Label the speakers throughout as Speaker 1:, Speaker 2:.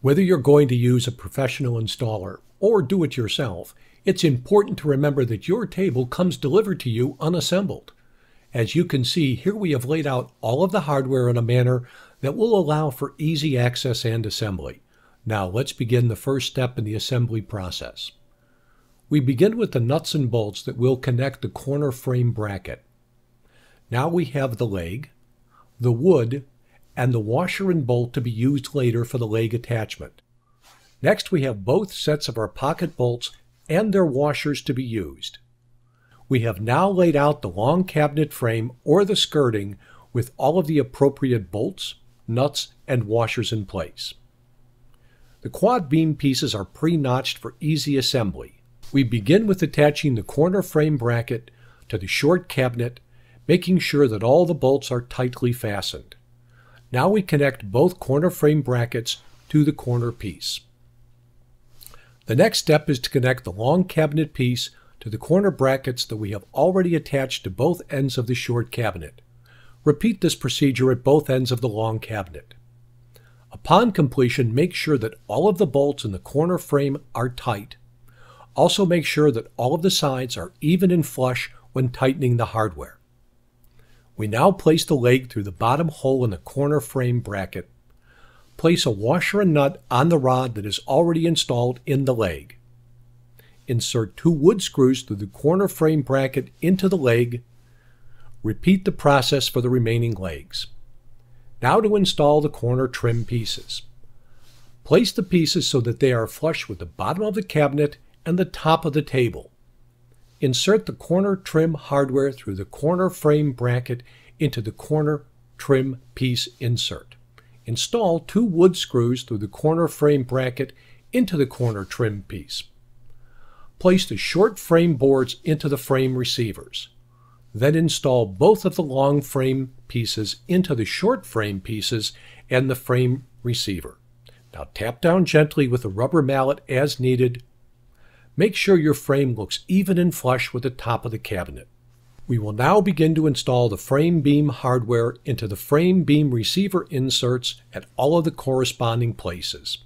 Speaker 1: Whether you're going to use a professional installer or do it yourself, it's important to remember that your table comes delivered to you unassembled. As you can see, here we have laid out all of the hardware in a manner that will allow for easy access and assembly. Now let's begin the first step in the assembly process. We begin with the nuts and bolts that will connect the corner frame bracket. Now we have the leg, the wood, and the washer and bolt to be used later for the leg attachment. Next we have both sets of our pocket bolts and their washers to be used. We have now laid out the long cabinet frame or the skirting with all of the appropriate bolts, nuts, and washers in place. The quad beam pieces are pre-notched for easy assembly. We begin with attaching the corner frame bracket to the short cabinet, making sure that all the bolts are tightly fastened. Now we connect both corner frame brackets to the corner piece. The next step is to connect the long cabinet piece to the corner brackets that we have already attached to both ends of the short cabinet. Repeat this procedure at both ends of the long cabinet. Upon completion, make sure that all of the bolts in the corner frame are tight. Also make sure that all of the sides are even and flush when tightening the hardware. We now place the leg through the bottom hole in the corner frame bracket. Place a washer and nut on the rod that is already installed in the leg. Insert 2 wood screws through the corner frame bracket into the leg. Repeat the process for the remaining legs. Now to install the corner trim pieces. Place the pieces so that they are flush with the bottom of the cabinet and the top of the table. Insert the corner trim hardware through the corner frame bracket into the corner trim piece insert. Install 2 wood screws through the corner frame bracket into the corner trim piece. Place the short frame boards into the frame receivers. Then install both of the long frame pieces into the short frame pieces and the frame receiver. Now tap down gently with a rubber mallet as needed. Make sure your frame looks even and flush with the top of the cabinet. We will now begin to install the frame beam hardware into the frame beam receiver inserts at all of the corresponding places.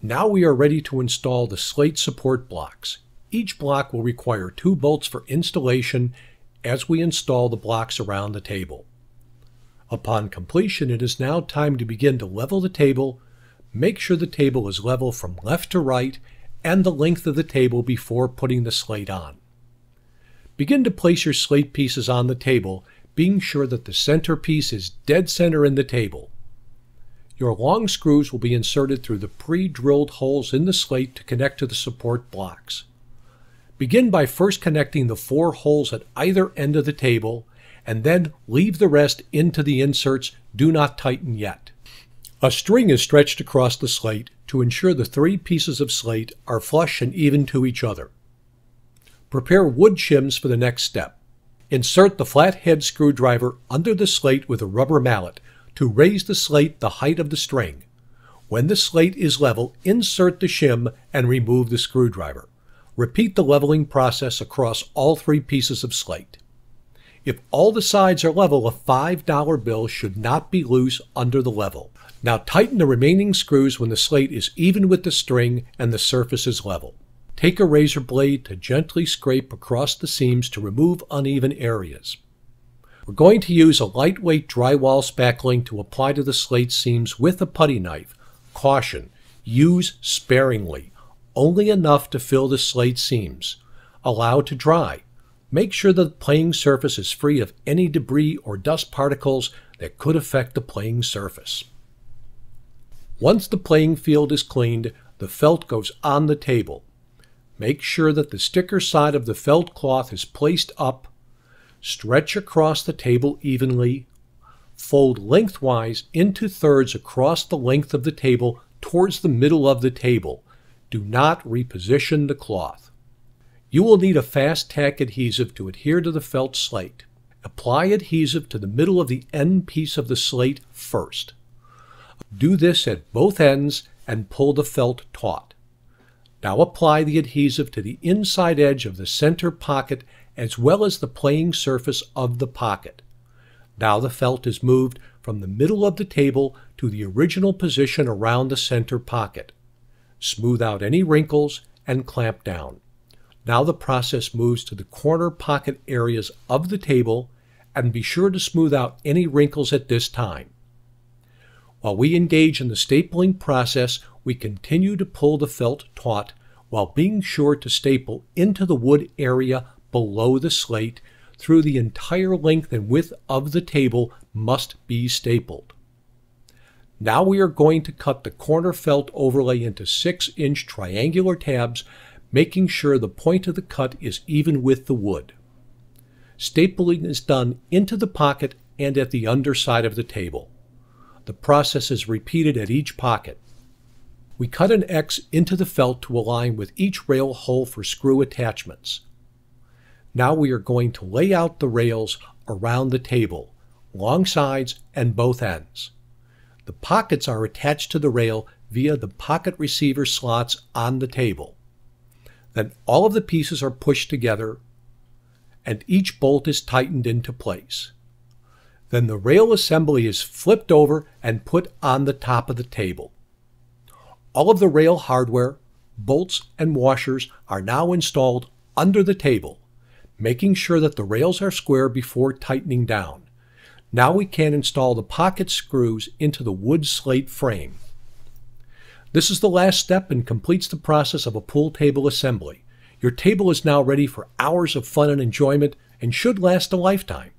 Speaker 1: Now we are ready to install the Slate support blocks. Each block will require 2 bolts for installation as we install the blocks around the table. Upon completion, it is now time to begin to level the table. Make sure the table is level from left to right and the length of the table before putting the slate on. Begin to place your slate pieces on the table, being sure that the center piece is dead center in the table. Your long screws will be inserted through the pre-drilled holes in the slate to connect to the support blocks. Begin by first connecting the 4 holes at either end of the table, and then leave the rest into the inserts. Do not tighten yet. A string is stretched across the slate to ensure the 3 pieces of slate are flush and even to each other. Prepare wood shims for the next step. Insert the flathead screwdriver under the slate with a rubber mallet to raise the slate the height of the string. When the slate is level, insert the shim and remove the screwdriver. Repeat the leveling process across all 3 pieces of slate. If all the sides are level, a $5 bill should not be loose under the level. Now tighten the remaining screws when the slate is even with the string and the surface is level. Take a razor blade to gently scrape across the seams to remove uneven areas. We're going to use a lightweight drywall spackling to apply to the slate seams with a putty knife. Caution: use sparingly, only enough to fill the slate seams. Allow to dry. Make sure that the playing surface is free of any debris or dust particles that could affect the playing surface. Once the playing field is cleaned, the felt goes on the table. Make sure that the sticker side of the felt cloth is placed up. Stretch across the table evenly. Fold lengthwise into thirds across the length of the table towards the middle of the table. Do not reposition the cloth. You will need a fast tack adhesive to adhere to the felt slate. Apply adhesive to the middle of the end piece of the slate first. Do this at both ends and pull the felt taut. Now apply the adhesive to the inside edge of the center pocket as well as the playing surface of the pocket. Now the felt is moved from the middle of the table to the original position around the center pocket. Smooth out any wrinkles and clamp down. Now the process moves to the corner pocket areas of the table, and be sure to smooth out any wrinkles at this time. While we engage in the stapling process, we continue to pull the felt taut while being sure to staple into the wood area below the slate. Through the entire length and width of the table must be stapled. Now we are going to cut the corner felt overlay into 6-inch triangular tabs, making sure the point of the cut is even with the wood. Stapling is done into the pocket and at the underside of the table. The process is repeated at each pocket. We cut an X into the felt to align with each rail hole for screw attachments. Now we are going to lay out the rails around the table, long sides and both ends. The pockets are attached to the rail via the pocket receiver slots on the table. Then all of the pieces are pushed together and each bolt is tightened into place. Then the rail assembly is flipped over and put on the top of the table. All of the rail hardware, bolts, and washers are now installed under the table, making sure that the rails are square before tightening down. Now we can install the pocket screws into the wood slate frame. This is the last step and completes the process of a pool table assembly. Your table is now ready for hours of fun and enjoyment and should last a lifetime.